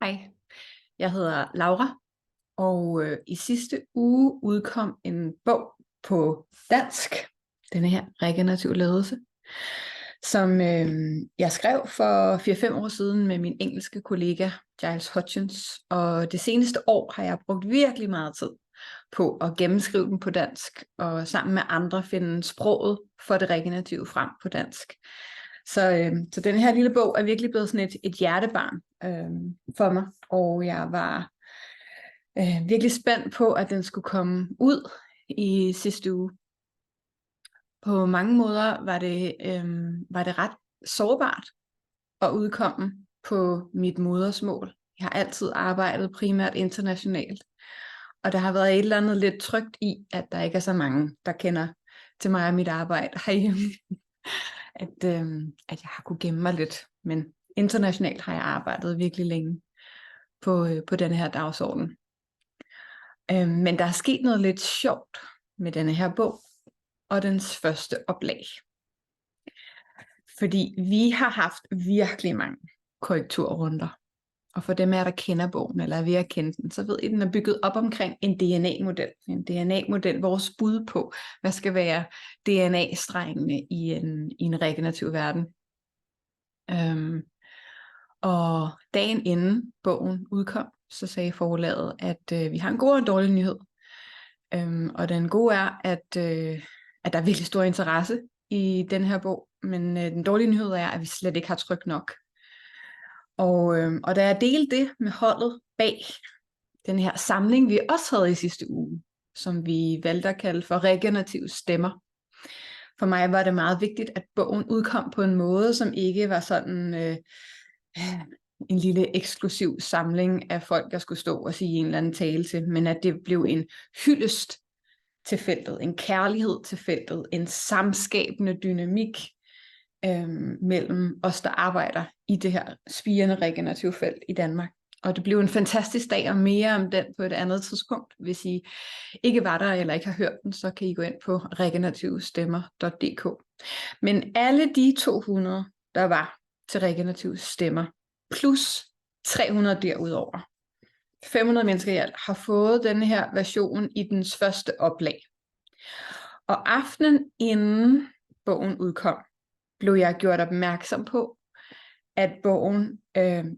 Hej, jeg hedder Laura, og i sidste uge udkom en bog på dansk, denne her Regenerativ Ledelse, som jeg skrev for 4-5 år siden med min engelske kollega Giles Hutchins, og det seneste år har jeg brugt virkelig meget tid på at gennemskrive den på dansk, og sammen med andre finde sproget for det regenerative frem på dansk. Så den her lille bog er virkelig blevet sådan et hjertebarn for mig, og jeg var virkelig spændt på, at den skulle komme ud i sidste uge. På mange måder var det ret sårbart at udkomme på mit modersmål. Jeg har altid arbejdet primært internationalt, og der har været et eller andet lidt trygt i, at der ikke er så mange, der kender til mig og mit arbejde herhjemme. At jeg har kunne gemme mig lidt, men internationalt har jeg arbejdet virkelig længe på denne her dagsorden. Men der er sket noget lidt sjovt med denne her bog og dens første oplag. Fordi vi har haft virkelig mange korrekturrunder. Og for dem der kender bogen, eller er ved at kende den, så ved I, den er bygget op omkring en DNA-model. En DNA-model, vores bud på, hvad skal være DNA-strengene i en regenerativ verden. Og dagen inden bogen udkom, så sagde forlaget, at vi har en god og en dårlig nyhed. Og den gode er, at der er virkelig stor interesse i den her bog, men den dårlige nyhed er, at vi slet ikke har tryk nok. Og da jeg delte det med holdet bag den her samling, vi også havde i sidste uge, som vi valgte at kalde for regenerative stemmer. For mig var det meget vigtigt, at bogen udkom på en måde, som ikke var sådan en lille eksklusiv samling af folk, der skulle stå og sige en eller anden tale til, men at det blev en hyldest til feltet, en kærlighed til feltet, en samskabende dynamik mellem os, der arbejder i det her spirende regenerative felt i Danmark. Og det blev en fantastisk dag, og mere om den på et andet tidspunkt. Hvis I ikke var der eller ikke har hørt den, så kan I gå ind på regenerativestemmer.dk. Men alle de 200, der var til regenerative stemmer, plus 300 derudover, 500 mennesker i alt, har fået denne her version i dens første oplag. Og aftenen inden bogen udkom, blev jeg gjort opmærksom på, at bogen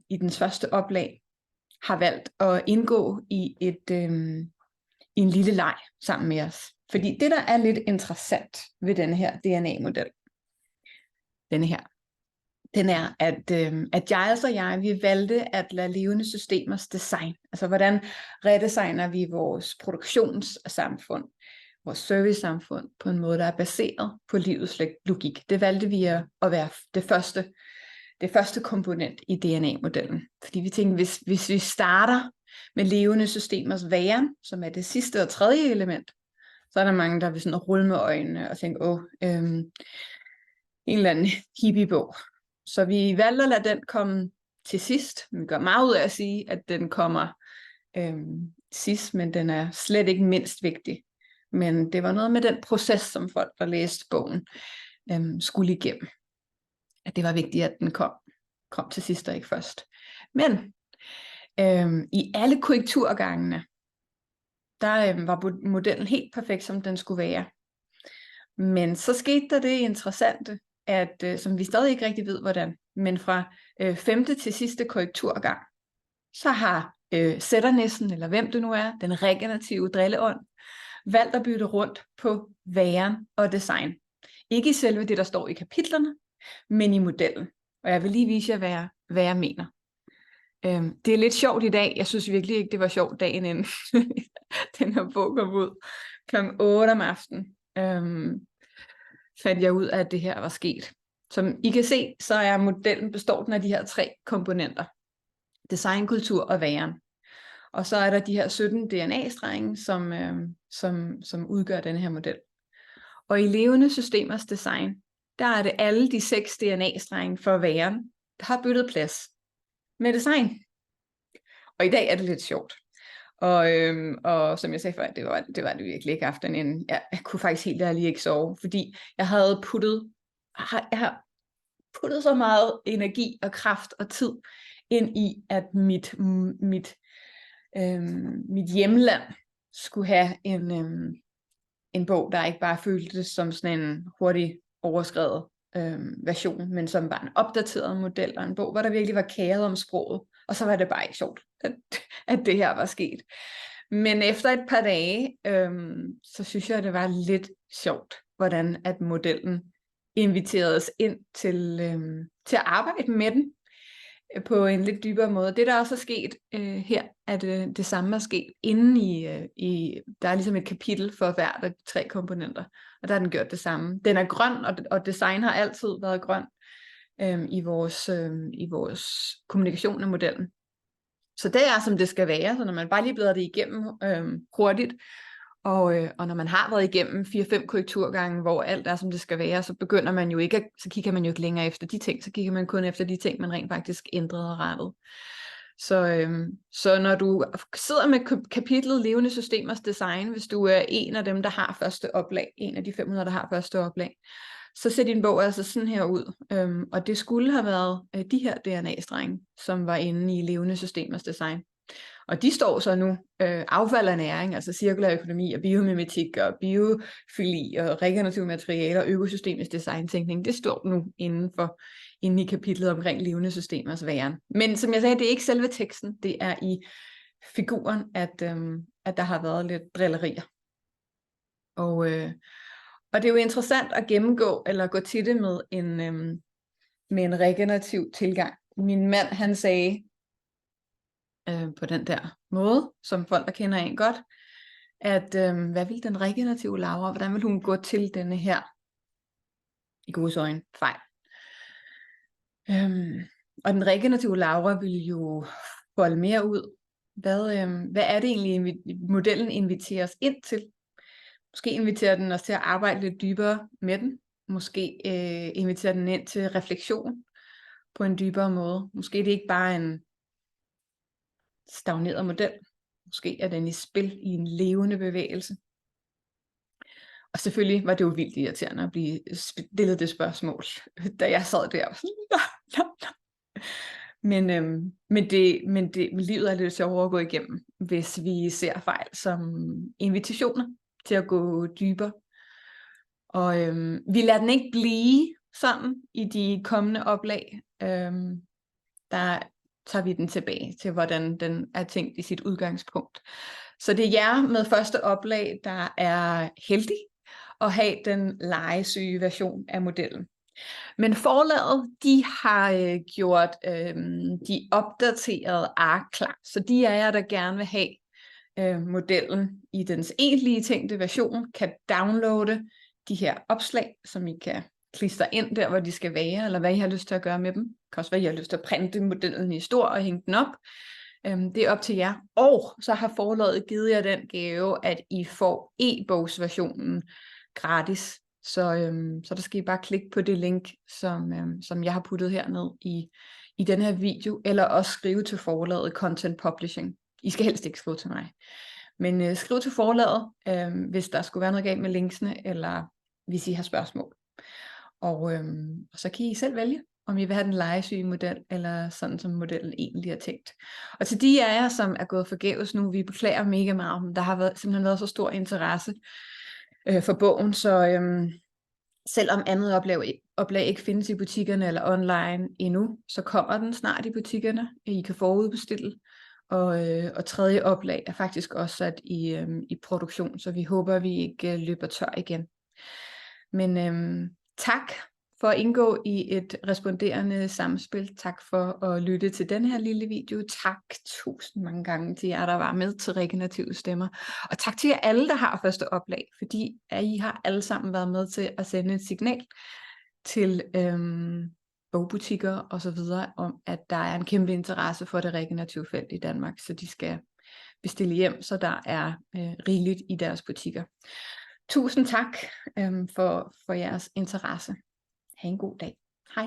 i dens første oplag har valgt at indgå i en lille leg sammen med os. Fordi det, der er lidt interessant ved denne her DNA-model, den er, at Giles og jeg, vi valgte at lade levende systemers design, altså hvordan redesigner vi vores produktionssamfund, vores servicesamfund på en måde, der er baseret på livets logik. Det valgte vi at være det første komponent i DNA-modellen. Fordi vi tænkte, hvis vi starter med levende systemers væren, som er det sidste og tredje element, så er der mange, der vil sådan rulle med øjnene og tænke, en eller anden hippiebog. Så vi valgte at lade den komme til sidst. Vi gør meget ud af at sige, at den kommer sidst, men den er slet ikke mindst vigtig. Men det var noget med den proces, som folk, der læste bogen, skulle igennem. At det var vigtigt, at den kom til sidst og ikke først. Men i alle korrekturgangene, der var modellen helt perfekt, som den skulle være. Men så skete der det interessante, at som vi stadig ikke rigtig ved, hvordan, men fra 5. til sidste korrekturgang, så har sætternissen, eller hvem det nu er, den regenerative drilleånd, valgt at bytte rundt på væren og design. Ikke i selve det, der står i kapitlerne, men i modellen. Og jeg vil lige vise jer, hvad jeg mener. Det er lidt sjovt i dag. Jeg synes virkelig ikke, det var sjovt dagen inden den her bog kom ud. Kl. 8 om aftenen fandt jeg ud af, at det her var sket. Som I kan se, så er modellen består den af de her 3 komponenter. Design, kultur og væren. Og så er der de her 17 DNA-strenge, som udgør denne her model. Og i levende systemers design, der er det alle de 6 DNA-strenge for væren, der har byttet plads med design. Og i dag er det lidt sjovt. Og som jeg sagde før, det var det virkelig ikke aftenen inden. Jeg kunne faktisk helt ærligt ikke sove, fordi jeg har puttet så meget energi og kraft og tid ind i, at mit hjemland skulle have en bog, der ikke bare føltes som sådan en hurtig overskrevet version, men som var en opdateret model, og en bog, hvor der virkelig var kæret om sproget, og så var det bare ikke sjovt, at det her var sket. Men efter et par dage, så synes jeg, det var lidt sjovt, hvordan at modellen inviterede os ind til at arbejde med den på en lidt dybere måde. Det, der også er sket her, at det samme er sket inde i der er ligesom et kapitel for hver af de 3 komponenter, og der har den gjort det samme. Den er grøn, og design har altid været grøn i vores kommunikation af modellen. Så det er, som det skal være, så når man bare lige bladrer det igennem hurtigt, og når man har været igennem 4-5 korrekturgange, hvor alt er, som det skal være, så begynder man jo ikke, så kigger man jo ikke længere efter de ting, så kigger man kun efter de ting, man rent faktisk ændrede og rettet. Så når du sidder med kapitlet Levende Systemers Design, hvis du er en af dem, der har første oplag, en af de 500, der har første oplag, så ser din bog altså sådan her ud. Og det skulle have været de her DNA-strenge, som var inde i Levende Systemers Design. Og de står så nu affald af næring, altså cirkulær økonomi og biomimetik og biofili og regenerative materialer og økosystemisk designtænkning. Det står nu inde i kapitlet omkring levende systemers væren. Men som jeg sagde, det er ikke selve teksten, det er i figuren, at der har været lidt drillerier. Og det er jo interessant at gennemgå eller gå til det med en regenerativ tilgang. Min mand, han sagde på den der måde, som folk der kender en godt, at hvad vil den regenerative Laura, hvordan vil hun gå til denne her i gåseøjne fejl. Og den regenerative Laura vil jo folde mere ud. Hvad er det egentlig, modellen inviterer os ind til? Måske inviterer den os til at arbejde lidt dybere med den. Måske inviterer den ind til refleksion på en dybere måde. Måske er det ikke bare en stagneret model. Måske er den i spil i en levende bevægelse. Og selvfølgelig var det jo vildt irriterende at blive stillet det spørgsmål, da jeg sad der. Men livet er lidt sjovere at gå igennem, hvis vi ser fejl som invitationer til at gå dybere. Og vi lader den ikke blive sådan i de kommende oplag. Der tager vi den tilbage til, hvordan den er tænkt i sit udgangspunkt. Så det er jer med første oplag, der er heldig at have den legesyge version af modellen. Men forlaget, de har gjort de opdaterede ark klar, så de af jer, der gerne vil have modellen i dens egentlige tænkte version, kan downloade de her opslag, som I kan klistre ind der, hvor de skal være, eller hvad I har lyst til at gøre med dem. Det kan også være, I har lyst til at printe modellen i stor og hænge den op. Det er op til jer. Og så har forlaget givet jer den gave, at I får e-bogsversionen gratis. Så der skal I bare klikke på det link, som jeg har puttet herned i den her video, eller også skrive til forlaget Content Publishing. I skal helst ikke skrive til mig. Men skriv til forlaget, hvis der skulle være noget galt med linksene, eller hvis I har spørgsmål. Og så kan I selv vælge, om I vil have den legesyge model, eller sådan som modellen egentlig er tænkt. Og til de af jer, som er gået forgæves nu, vi beklager mega meget, men der har simpelthen været så stor interesse for bogen, så selvom andet oplag ikke findes i butikkerne eller online endnu, så kommer den snart i butikkerne. I kan forudbestille. Og tredje oplag er faktisk også sat i produktion, så vi håber, at vi ikke løber tør igen. Men tak for at indgå i et responderende samspil. Tak for at lytte til den her lille video. Tak 1000 mange gange til jer, der var med til Regenerative Stemmer. Og tak til jer alle, der har første oplag, fordi I har alle sammen været med til at sende et signal til bogbutikker og så videre, om at der er en kæmpe interesse for det regenerative felt i Danmark, så de skal bestille hjem, så der er rigeligt i deres butikker. Tusind tak for jeres interesse. Ha' en god dag. Hej.